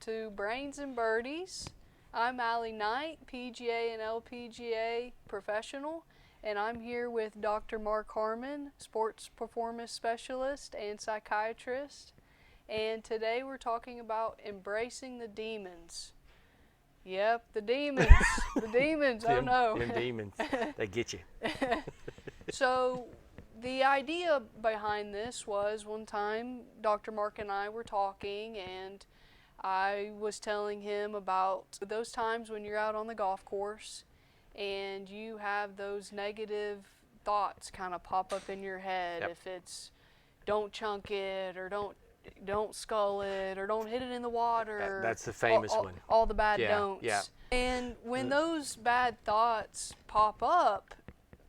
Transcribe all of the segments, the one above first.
to Brains and Birdies. I'm Allie Knight, PGA and LPGA professional, and I'm here with Dr. Mark Harman, sports performance specialist and psychiatrist. And today we're talking about embracing the demons. Yep, the demons. The demons, oh no. Them demons, they get you. So the idea behind this was one time Dr. Mark and I were talking, and I was telling him about those times when you're out on the golf course and you have those negative thoughts kind of pop up in your head. Yep. If it's don't chunk it, or don't scull it, or don't hit it in the water. That's the famous one. All the bad Yeah, don'ts. yeah. And when those bad thoughts pop up,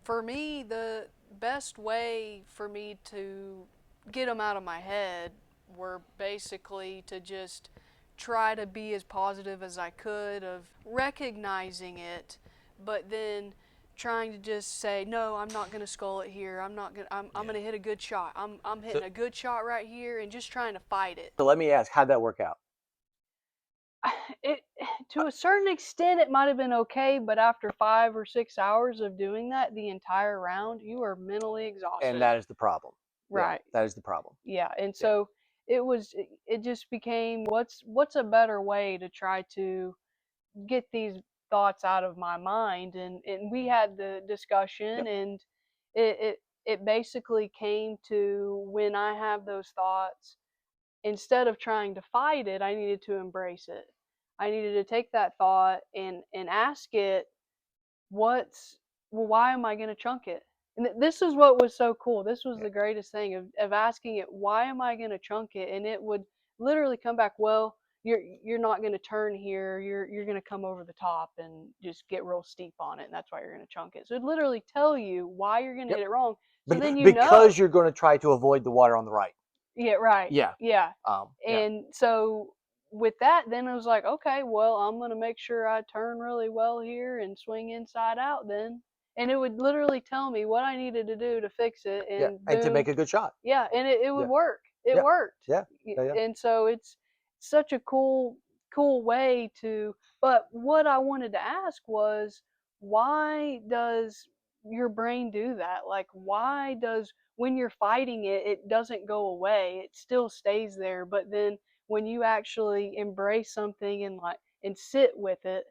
for me, the best way for me to get them out of my head were basically to just try to be as positive as I could, of recognizing it, but then trying to just say, no, I'm not going to scull it here. I'm going to hit a good shot. I'm hitting a good shot right here, and just trying to fight it. So let me ask, how'd that work out? It, to a certain extent, it might have been okay, but after 5 or 6 hours of doing that the entire round, you are mentally exhausted. And that is the problem. Right. Yeah, that is the problem. Yeah, and so it just became, what's a better way to try to get these thoughts out of my mind, and we had the discussion. Yep. And it basically came to, when I have those thoughts, instead of trying to fight it, I needed to embrace it. I needed to take that thought and ask it, why am I going to chunk it? And this is what was so cool. This was the greatest thing of asking it, why am I going to chunk it? And it would literally come back, well, you're not going to turn here. You're going to come over the top and just get real steep on it, and that's why you're going to chunk it. So it'd literally tell you why you're going to hit it wrong. So then because you're going to try to avoid the water on the right. Yeah, right. Yeah. Yeah. And so with that, then I was like, okay, well, I'm going to make sure I turn really well here and swing inside out then. And it would literally tell me what I needed to do to fix it. And and to make a good shot. Yeah, and it would work. It worked. Yeah. And so it's such a cool way to, but what I wanted to ask was, why does your brain do that? Like, why does, when you're fighting it, it doesn't go away. It still stays there. But then when you actually embrace something and sit with it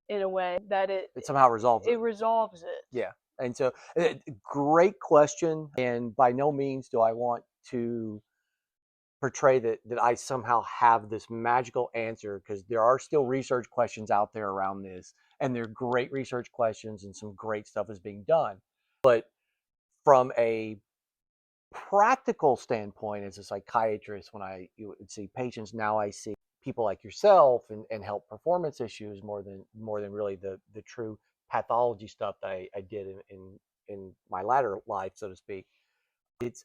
in a way that it somehow resolves it. It resolves it. Yeah. And so, great question. And by no means do I want to portray that I somehow have this magical answer, because there are still research questions out there around this, and they're great research questions, and some great stuff is being done. But from a practical standpoint, as a psychiatrist, when you would see patients, now I see people like yourself and help performance issues more than really the true pathology stuff that I did in my latter life, so to speak. It's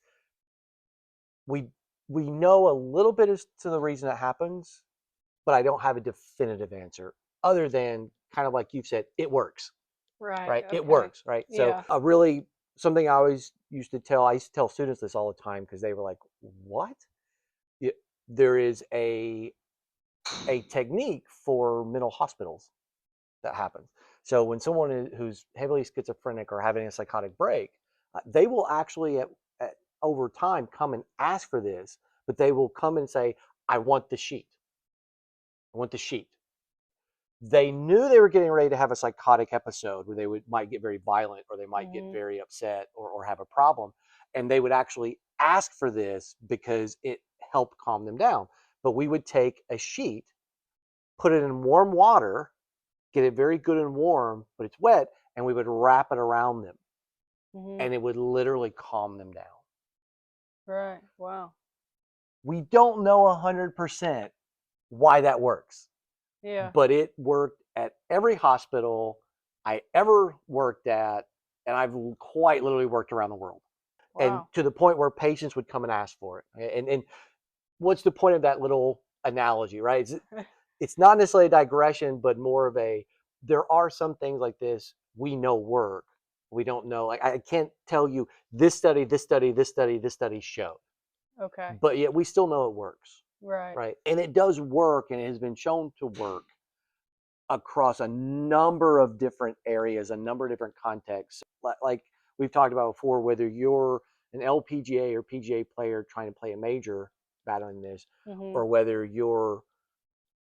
we know a little bit as to the reason that happens, but I don't have a definitive answer, other than kind of like you've said, it works. Right. Okay. It works, right? Yeah. So something I used to tell students this all the time, because they were like, what? There is a technique for mental hospitals that happens. So when someone who's heavily schizophrenic or having a psychotic break, they will actually over time come and ask for this, but they will come and say, I want the sheet. I want the sheet. They knew they were getting ready to have a psychotic episode where they might get very violent, or they might get very upset or have a problem. And they would actually ask for this because it helped calm them down. But we would take a sheet, put it in warm water, get it very good and warm, but it's wet, and we would wrap it around them. And it would literally calm them down. Right. Wow. We don't know 100% why that works. Yeah. But it worked at every hospital I ever worked at, and I've quite literally worked around the world. Wow. And to the point where patients would come and ask for it. And what's the point of that little analogy, right? It's not necessarily a digression, but more of there are some things like this we know work. We don't know. Like, I can't tell you this study showed. Okay. But yet we still know it works. Right. right? And it does work, and it has been shown to work across a number of different areas, a number of different contexts. Like we've talked about before, whether you're an LPGA or PGA player trying to play a major battling this, Mhm. or whether you're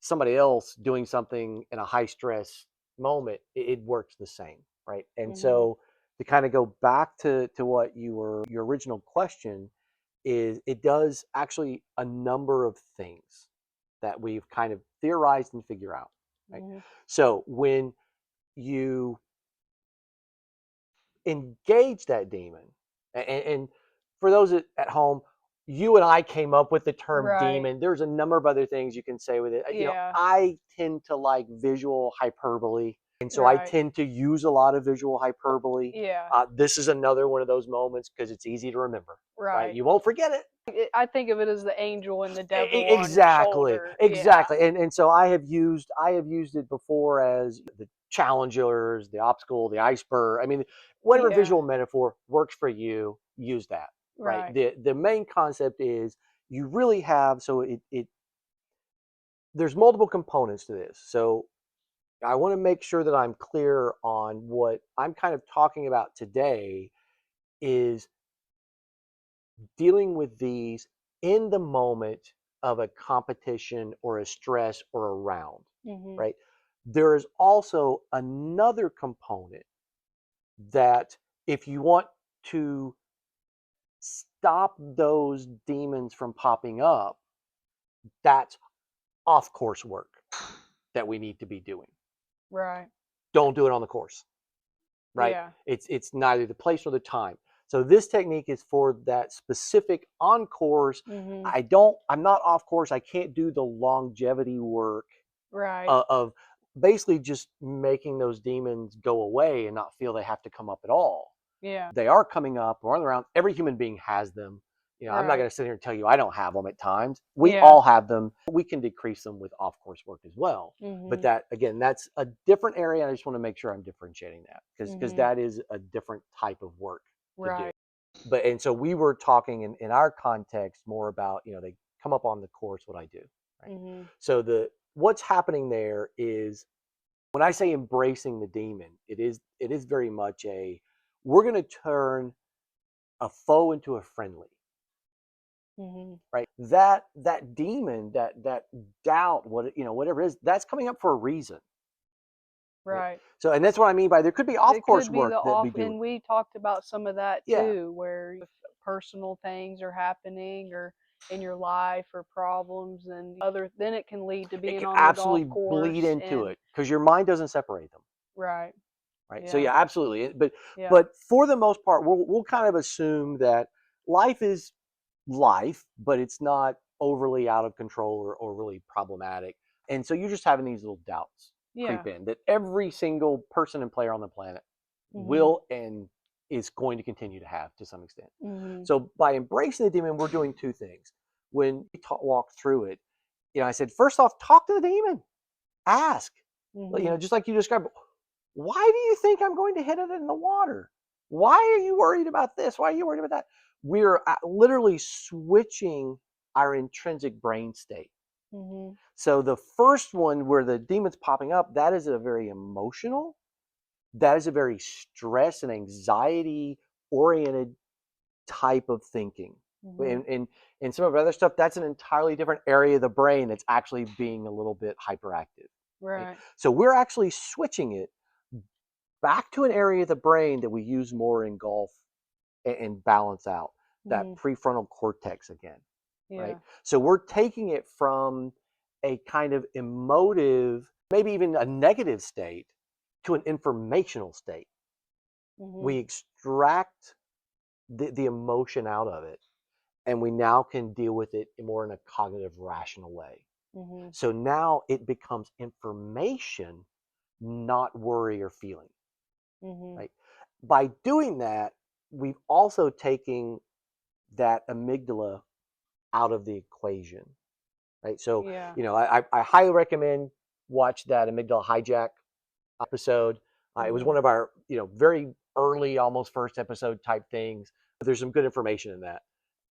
somebody else doing something in a high stress moment, it works the same, right? And Mhm. so to kind of go back to what your original question is, it does actually a number of things that we've kind of theorized and figure out, right? Mhm. So when you engage that demon, and for those at home, you and I came up with the term Right. demon. There's a number of other things you can say with it. Yeah. I tend to like visual hyperbole, and so I Right. tend to use a lot of visual hyperbole. Yeah. This is another one of those moments because it's easy to remember, right? Right. You won't forget it. I think of it as the angel and the devil on your Exactly, shoulder. Yeah. exactly. And so I have used it before as the challengers, the obstacle, the iceberg. I mean, whatever Yeah. visual metaphor works for you, use that, right? Right. The main concept is you really have, so it there's multiple components to this. So I want to make sure that I'm clear on what I'm kind of talking about today is dealing with these in the moment of a competition or a stress or a round, Mhm. right? There is also another component that if you want to stop those demons from popping up, that's off course work that we need to be doing. Right. Don't do it on the course, right? Yeah. It's neither the place nor the time. So this technique is for that specific on course. Mhm. I'm not off course. I can't do the longevity work Right. of basically just making those demons go away and not feel they have to come up at all. Yeah. They are coming up or around. Every human being has them. I'm not Right. going to sit here and tell you I don't have them at times. We Yeah. all have them. We can decrease them with off course work as well. But Mhm. that, again, that's a different area. I just want to make sure I'm differentiating that because Mhm. that is a different type of work to do. Right. But and so we were talking in our context more about, they come up on the course, what I do, right? Mhm. So what's happening there is when I say embracing the demon, it is very much we're going to turn a foe into a friendly, Mhm. right? That demon, that doubt, whatever it is, that's coming up for a reason, right? Right. So, and that's what I mean by there could be off It course could be the work that we off, do. and we talked about some of that Yeah, too, where if personal things are happening or in your life or problems and then it can lead to it being can on the golf absolutely bleed course into and it because your mind doesn't separate them. right. Right. So Yeah. yeah, absolutely. But Yeah. but for the most part, we'll kind of assume that life is life, but it's not overly out of control or really problematic. And so you're just having these little doubts Yeah. creep in that every single person and player on the planet Mhm. will and is going to continue to have to some extent. Mhm. So by embracing the demon, we're doing two things. When we walk through it, I said, first off, talk to the demon, ask, Mhm. just like you described, why do you think I'm going to hit it in the water? Why are you worried about this? Why are you worried about that? We're literally switching our intrinsic brain state. Mhm. So the first one where the demon's popping up, that is a very emotional, that is a very stress and anxiety oriented type of thinking. Mhm. And some of our other stuff, that's an entirely different area of the brain that's actually being a little bit hyperactive. Right? Right. So we're actually switching it back to an area of the brain that we use more in golf and balance out that Mhm. prefrontal cortex again, right? Yeah. So we're taking it from a kind of emotive, maybe even a negative state to an informational state. Mhm. We extract the emotion out of it and we now can deal with it more in a cognitive rational way. Mhm. So now it becomes information, not worry or feeling. Mhm. Right? By doing that, we've also taken that amygdala out of the equation, right? So, Yeah. I highly recommend watch that amygdala hijack episode. It was Mhm. one of our, very early, almost first episode type things. There's some good information in that,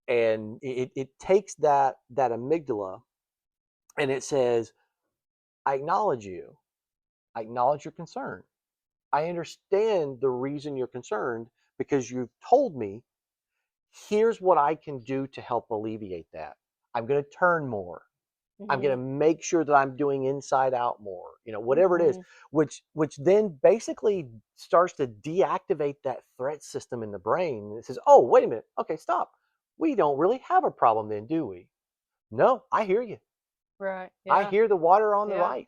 and it takes that amygdala and it says, I acknowledge you. I acknowledge your concern. I understand the reason you're concerned because you've told me. Here's what I can do to help alleviate that. I'm going to turn more. I'm going to make sure that I'm doing inside out more, whatever it is, which then basically starts to deactivate that threat system in the brain. It says, oh, wait a minute. Okay, stop. We don't really have a problem then, do we? No, I hear you. Right. I Yeah. hear the water on the Yeah. right.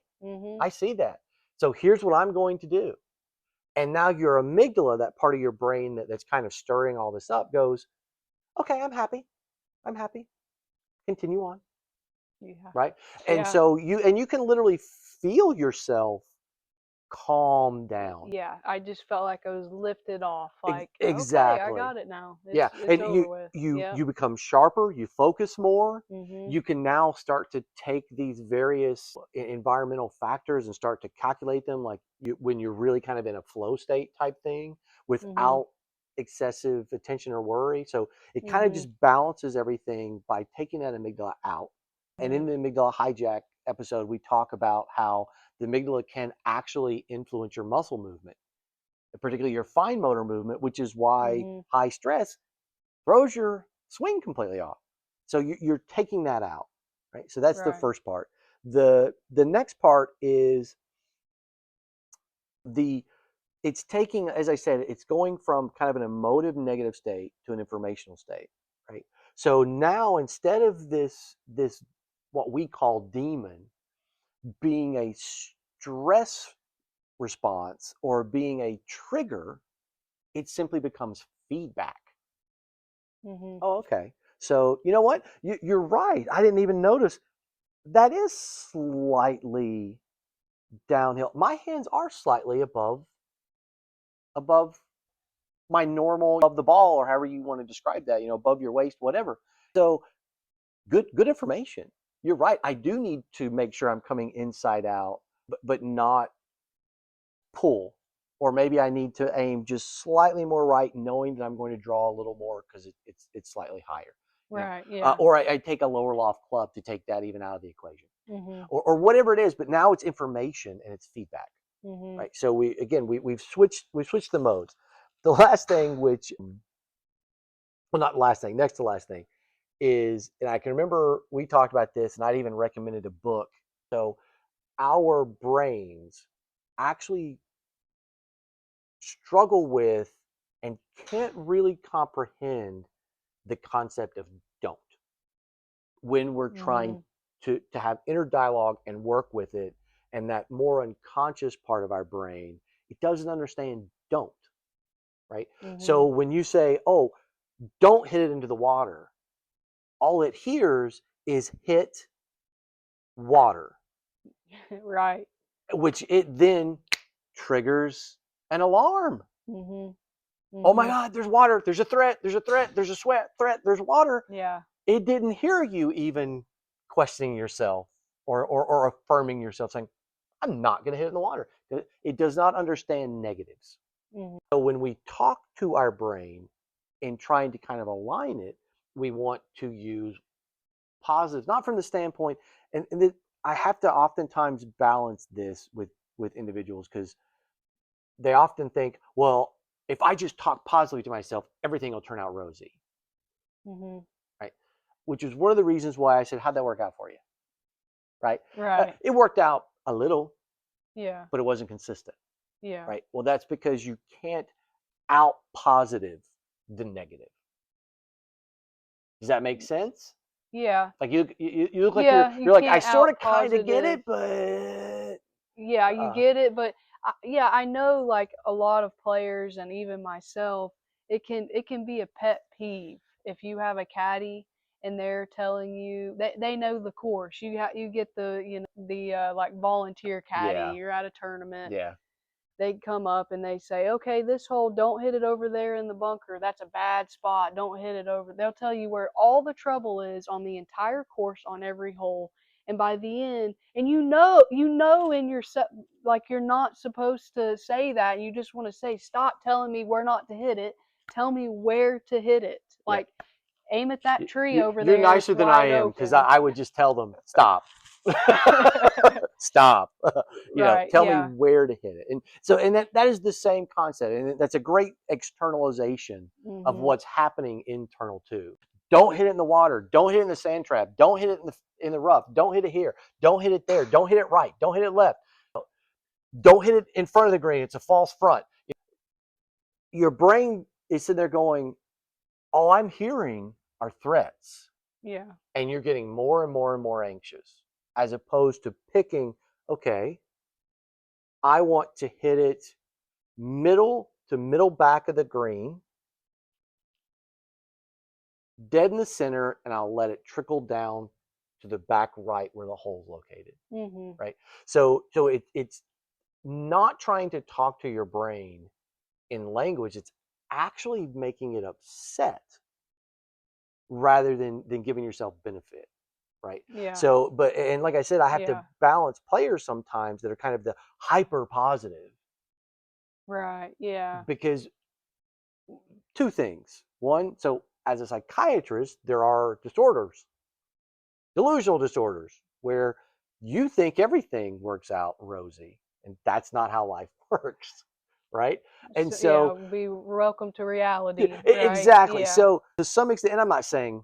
I see that. So here's what I'm going to do. And now your amygdala, that part of your brain that's kind of stirring all this up, goes, okay, I'm happy. I'm happy. Continue on. Yeah. Right. And Yeah. so you can literally feel yourself calm down. Yeah. I just felt like I was lifted off. Like, okay, I Exactly. got it now. Yeah. It's And over with. Yeah. you become sharper, you focus more. Mhm. You can now start to take these various environmental factors and start to calculate them, like when you're really kind of in a flow state type thing without excessive attention or worry. So it kind of just balances everything by taking that amygdala out. And in the amygdala hijack episode, we talk about how the amygdala can actually influence your muscle movement, particularly your fine motor movement, which is why high stress throws your swing completely off. So you're taking that out, right? So that's the first part. The next part is it's taking, as I said, it's going from kind of an emotive negative state to an informational state, right? So now instead of this what we call demon being a stress response or being a trigger, it simply becomes feedback. Oh, okay. So you know what? You're right. I didn't even notice. That is slightly downhill. My hands are slightly above my normal, above the ball, or however you want to describe that, above your waist, whatever. So good information. You're right. I do need to make sure I'm coming inside out, but not pull. Or maybe I need to aim just slightly more right, knowing that I'm going to draw a little more because it's slightly higher. Right. Yeah. Or I take a lower loft club to take that even out of the equation. Or whatever it is, but now it's information and it's feedback. Right. So we've switched the modes. The last thing, which, well, not the last thing, next to last thing, is, and I can remember we talked about this, and I'd even recommended a book. So our brains actually struggle with and can't really comprehend the concept of don't when we're trying to have inner dialogue and work with it. And that more unconscious part of our brain, it doesn't understand don't, right? So when you say, oh, don't hit it into the water, all it hears is hit water. Right. Which it then triggers an alarm. Oh my God, there's water, there's a threat, there's a threat, there's water. Yeah. It didn't hear you even questioning yourself or affirming yourself, saying, I'm not going to hit it in the water. It does not understand negatives. So when we talk to our brain and trying to kind of align it, we want to use positives, not from the standpoint, and I have to oftentimes balance this with individuals because they often think, well, if I just talk positively to myself, everything will turn out rosy. Right? Which is one of the reasons why I said, how'd that work out for you? Right? Right. It worked out a little, Yeah. but it wasn't consistent. Yeah. Right? Well, that's because you can't out positive the negative. Does that make sense? Yeah. Like you look like Yeah, you're like, I can't sort of out kind of get positive. it, but Yeah, you get it, but yeah, I know like a lot of players and even myself, it can be a pet peeve if you have a caddy and they're telling you they know the course. You get the the like volunteer caddy. Yeah. You're at a tournament. Yeah. They come up and they say, okay, this hole, don't hit it over there in the bunker. That's a bad spot. Don't hit it over. They'll tell you where all the trouble is on the entire course on every hole. And by the end, and you know in your like you're not supposed to say that. You just want to say, stop telling me where not to hit it. Tell me where to hit it. Like aim at that tree over You're there. nicer It's than I wide am because open. I would just tell them stop. Stop. Right, Tell me yeah. where to hit it. And so, and that is the same concept. And that's a great externalization of Mm-hmm. what's happening internal too. Don't hit it in the water. Don't hit it in the sand trap. Don't hit it in the rough. Don't hit it here. Don't hit it there. Don't hit it right. Don't hit it left. Don't hit it in front of the green. It's a false front. Your brain is sitting there going, all I'm hearing are threats. Yeah. And you're getting more and more and more anxious, as opposed to picking, okay, I want to hit it middle to middle back of the green, dead in the center, and I'll let it trickle down to the back right where the hole's located. Mm-hmm. Right. So it's not trying to talk to your brain in language. It's actually making it upset rather than giving yourself benefit. Right. Yeah. So, but, and like I said, I have Yeah. to balance players sometimes that are kind of the hyper positive. Right. Yeah. Because two things. One, so as a psychiatrist, there are disorders, delusional disorders, where you think everything works out rosy, and that's not how life works. Right. And Yeah, so, be welcome to reality, right? exactly. Yeah. So to some extent, and I'm not saying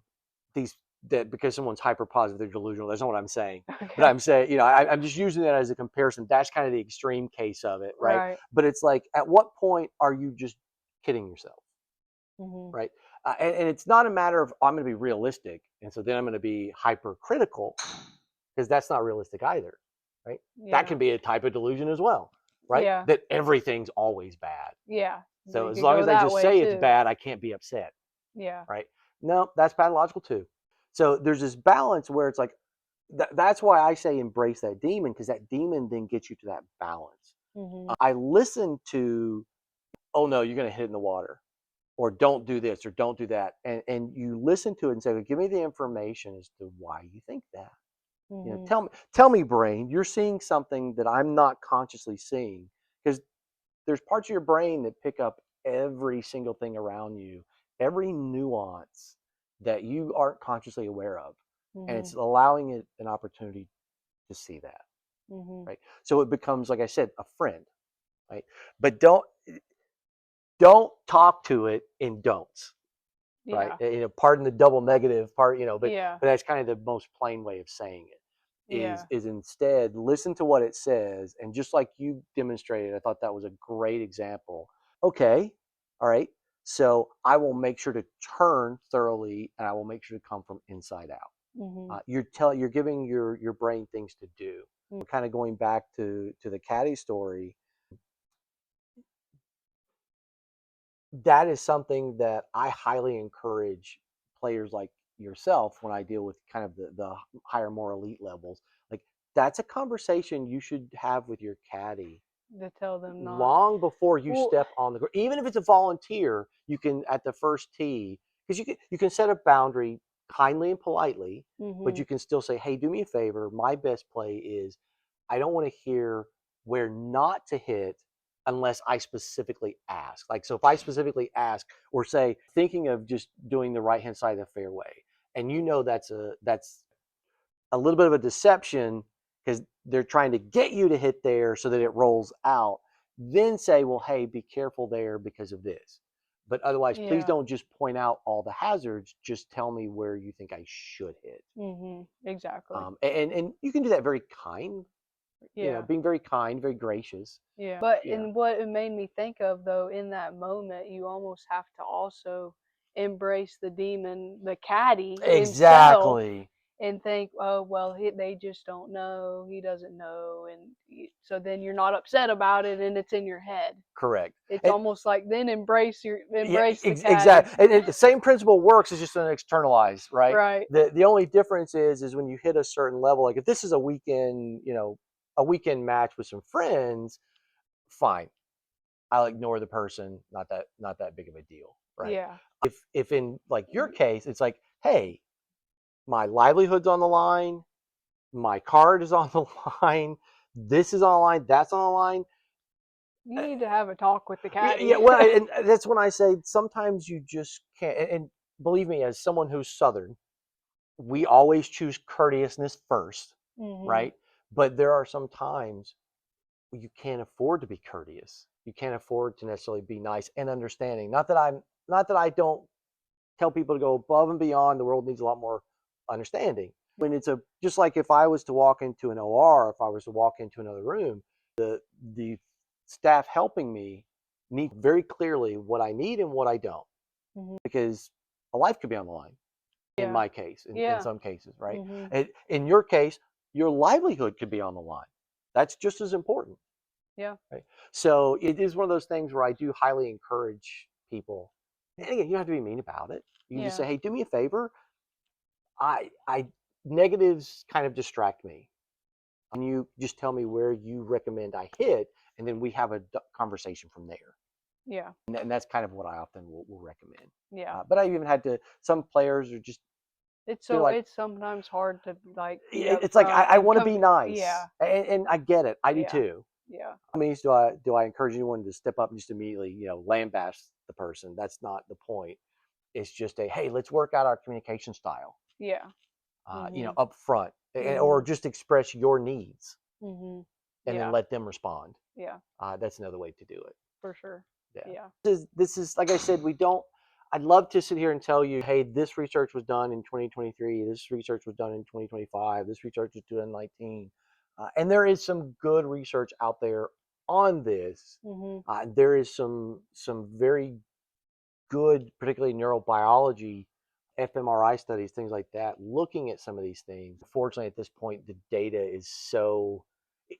these that because someone's hyper positive, they're delusional. That's not what I'm saying. But Okay. I'm saying, I'm just using that as a comparison. That's kind of the extreme case of it, right? Right. But it's like, at what point are you just kidding yourself, Mm-hmm. right? And it's not a matter of I'm going to be realistic, and so then I'm going to be hypercritical, because that's not realistic either, right? That Yeah. can be a type of delusion as well, right? Yeah. That everything's always bad. Yeah. So You as could long go as I that just way say it's too. bad, I can't be upset, Yeah. right? No, that's pathological too. So there's this balance where it's like, that's why I say embrace that demon, because that demon then gets you to that balance. Mm-hmm. I listen to, oh no, you're going to hit it in the water, or don't do this, or don't do that. And you listen to it and say, well, give me the information as to why you think that. Mm-hmm. Tell me, brain, you're seeing something that I'm not consciously seeing, because there's parts of your brain that pick up every single thing around you, every nuance that you aren't consciously aware of. And it's Mm-hmm. allowing it an opportunity to see that. Mm-hmm. Right. So it becomes, like I said, a friend. Right. But don't talk to it in don'ts. Right. Yeah. Pardon the double negative part, but Yeah. that's kind of the most plain way of saying it. Yeah. Is instead listen to what it says, and just like you demonstrated, I thought that was a great example. Okay, all right, so I will make sure to turn thoroughly, and I will make sure to come from inside out. Mm-hmm. You're giving your brain things to do. Mm-hmm. Kind of going back to the caddy story, that is something that I highly encourage players like yourself when I deal with kind of the higher, more elite levels. Like, that's a conversation you should have with your caddy To tell them not. long before you Well, step on the ground. Even if it's a volunteer, you can, at the first tee, because you can set a boundary kindly and politely, but mm-hmm. you can still say, hey, do me a favor. My best play is, I don't want to hear where not to hit unless I specifically ask. Like, so if I specifically ask, or say, thinking of just doing the right hand side of the fairway, and that's a little bit of a deception, because they're trying to get you to hit there so that it rolls out, then say, well, hey, be careful there because of this. But otherwise, please Yeah. don't just point out all the hazards. Just tell me where you think I should hit. Mm-hmm. Exactly. And you can do that very kind, Yeah. being very kind, very gracious. Yeah. But Yeah. and what it made me think of though, in that moment, you almost have to also embrace the demon, the caddy himself, Exactly. and think, oh well, they just don't know. He doesn't know, and so then you're not upset about it, and it's in your head. Correct. It's And almost like then embrace yeah, the caddy. exactly. And the same principle works. It's just an externalized, right? Right. The only difference is when you hit a certain level. Like, if this is a weekend, a weekend match with some friends, fine. I'll ignore the person. Not that big of a deal, right? Yeah. If in, like, your case, it's like, hey, my livelihood's on the line, my card is on the line, this is on the line, that's on the line. You need to have a talk with the caddy. Yeah, well, and that's when I say sometimes you just can't. And believe me, as someone who's Southern, we always choose courteousness first. right? But there are some times you can't afford to be courteous. You can't afford to necessarily be nice and understanding. Not that I don't tell people to go above and beyond. The world needs a lot more understanding. When it's just like if I was to walk into an OR, if I was to walk into another room, the staff helping me need very clearly what I need and what I don't, because a life could be on the line. In my case, in some cases, right? In your case, your livelihood could be on the line. That's just as important. Yeah. Right. So it is one of those things where I do highly encourage people. And again, you don't have to be mean about it. You can just say, "Hey, do me a favor. I negatives kind of distract me. And you just tell me where you recommend I hit, and then we have a conversation from there." Yeah. And that's kind of what I often will recommend. Yeah. But I've even had to. Some players are just. It's sometimes hard to like. It's like I want to be nice. Yeah. And I get it. I do too. Yeah. I mean, do I encourage anyone to step up and just immediately, lambaste the person? That's not the point. It's just hey, let's work out our communication style. Yeah. Up front, or just express your needs, and then let them respond. Yeah. That's another way to do it. For sure. Yeah. This is like I said, I'd love to sit here and tell you, hey, this research was done in 2023. This research was done in 2025. This research was done in 2019. And there is some good research out there on this. There is some very good, particularly neurobiology, fMRI studies, things like that, looking at some of these things. Fortunately, at this point, the data is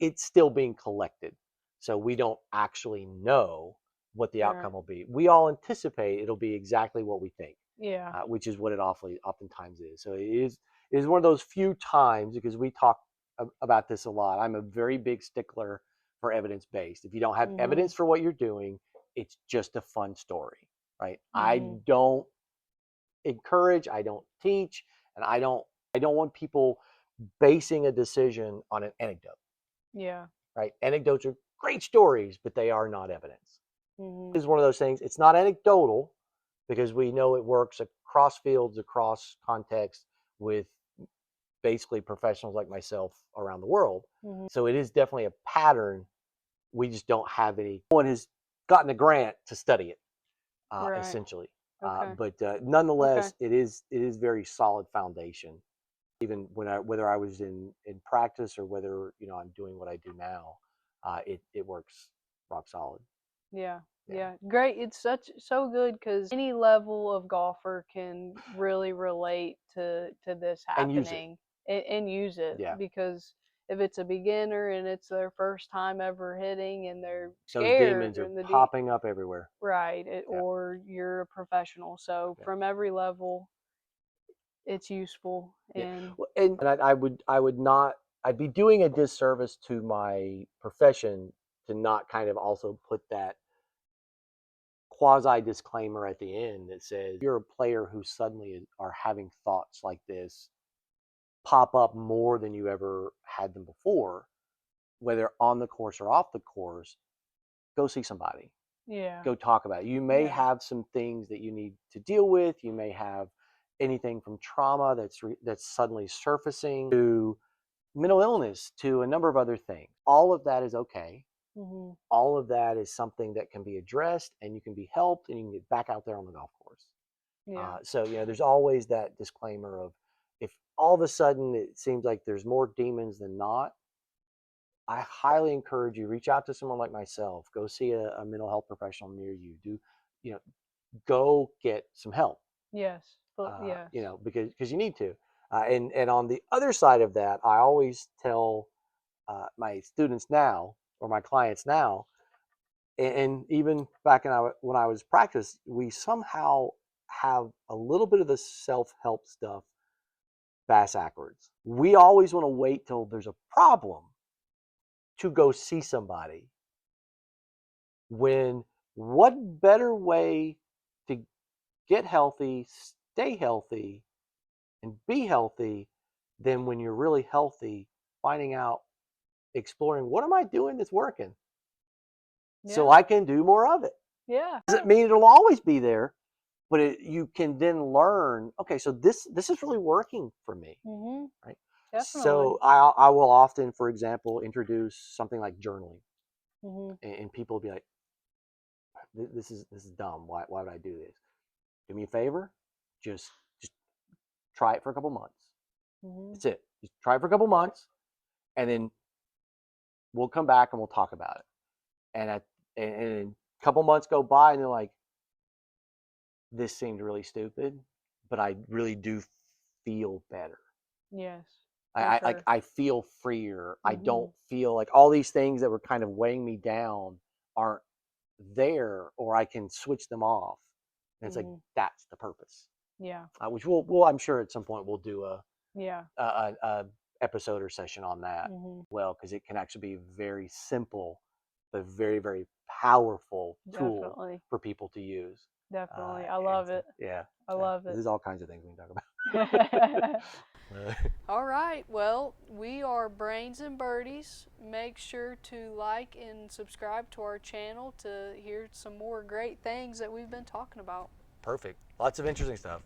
it's still being collected. So we don't actually know what the outcome will be. We all anticipate it'll be exactly what we think. Yeah. Which is what it oftentimes is. So it is one of those few times, because we talk about this a lot. I'm a very big stickler for evidence-based. If you don't have evidence for what you're doing, it's just a fun story, right? I don't encourage, I don't teach, and I don't want people basing a decision on an anecdote. Yeah. Right? Anecdotes are great stories, but they are not evidence. This is one of those things. It's not anecdotal because we know it works across fields, across contexts, with basically professionals like myself around the world. So it is definitely a pattern. We just don't have any. No one has gotten a grant to study it, essentially. But nonetheless, it is very solid foundation. Even whether I was in practice or whether I'm doing what I do now, it works rock solid. Yeah. Great. It's so good because any level of golfer can really relate to this happening and use it. Yeah. Because if it's a beginner and it's their first time ever hitting and they're scared, those demons are popping up everywhere. Right. Or you're a professional. So from every level, it's useful. And I'd be doing a disservice to my profession to not kind of also put that quasi disclaimer at the end that says you're a player who suddenly are having thoughts like this pop up more than you ever had them before, whether on the course or off the course. Go see somebody. Go talk about it. You may have some things that you need to deal with. You may have anything from trauma that's suddenly surfacing to mental illness to a number of other things. All of that is okay. All of that is something that can be addressed, and you can be helped, and you can get back out there on the golf course. So there's always that disclaimer of, if all of a sudden it seems like there's more demons than not, I highly encourage you, reach out to someone like myself. Go see a mental health professional near you. Go get some help. Yes. Because you need to. And on the other side of that, I always tell my students now, or my clients now, and even back when I was practice, we somehow have a little bit of the self-help stuff backwards. We always want to wait till there's a problem to go see somebody. When what better way to get healthy, stay healthy, and be healthy than when you're really healthy, finding out, exploring, what am I doing that's working? So I can do more of it. Doesn't mean it'll always be there, but you can then learn, okay, so this is really working for me. Right? Definitely. So I will often, for example, introduce something like journaling, Mm-hmm. and people will be like, this is dumb. Why would I do this? Do me a favor, just try it for a couple months. Mm-hmm. That's it. Just try it for a couple months, and then we'll come back and we'll talk about it. And a couple months go by, and they're like, this seemed really stupid, but I really do feel better. Yes. I feel freer. I Mm-hmm. don't feel like all these things that were kind of weighing me down aren't there, or I can switch them off. And it's like, that's the purpose. Yeah. Which we'll I'm sure at some point we'll do Yeah. a episode or session on that. Mm-hmm. Well, because it can actually be very simple, but very, very powerful tool Definitely. for people to use. Definitely. I love it. Yeah. I love it. There's all kinds of things we can talk about. All right. Well, we are Brains and Birdies. Make sure to like and subscribe to our channel to hear some more great things that we've been talking about. Perfect. Lots of interesting stuff.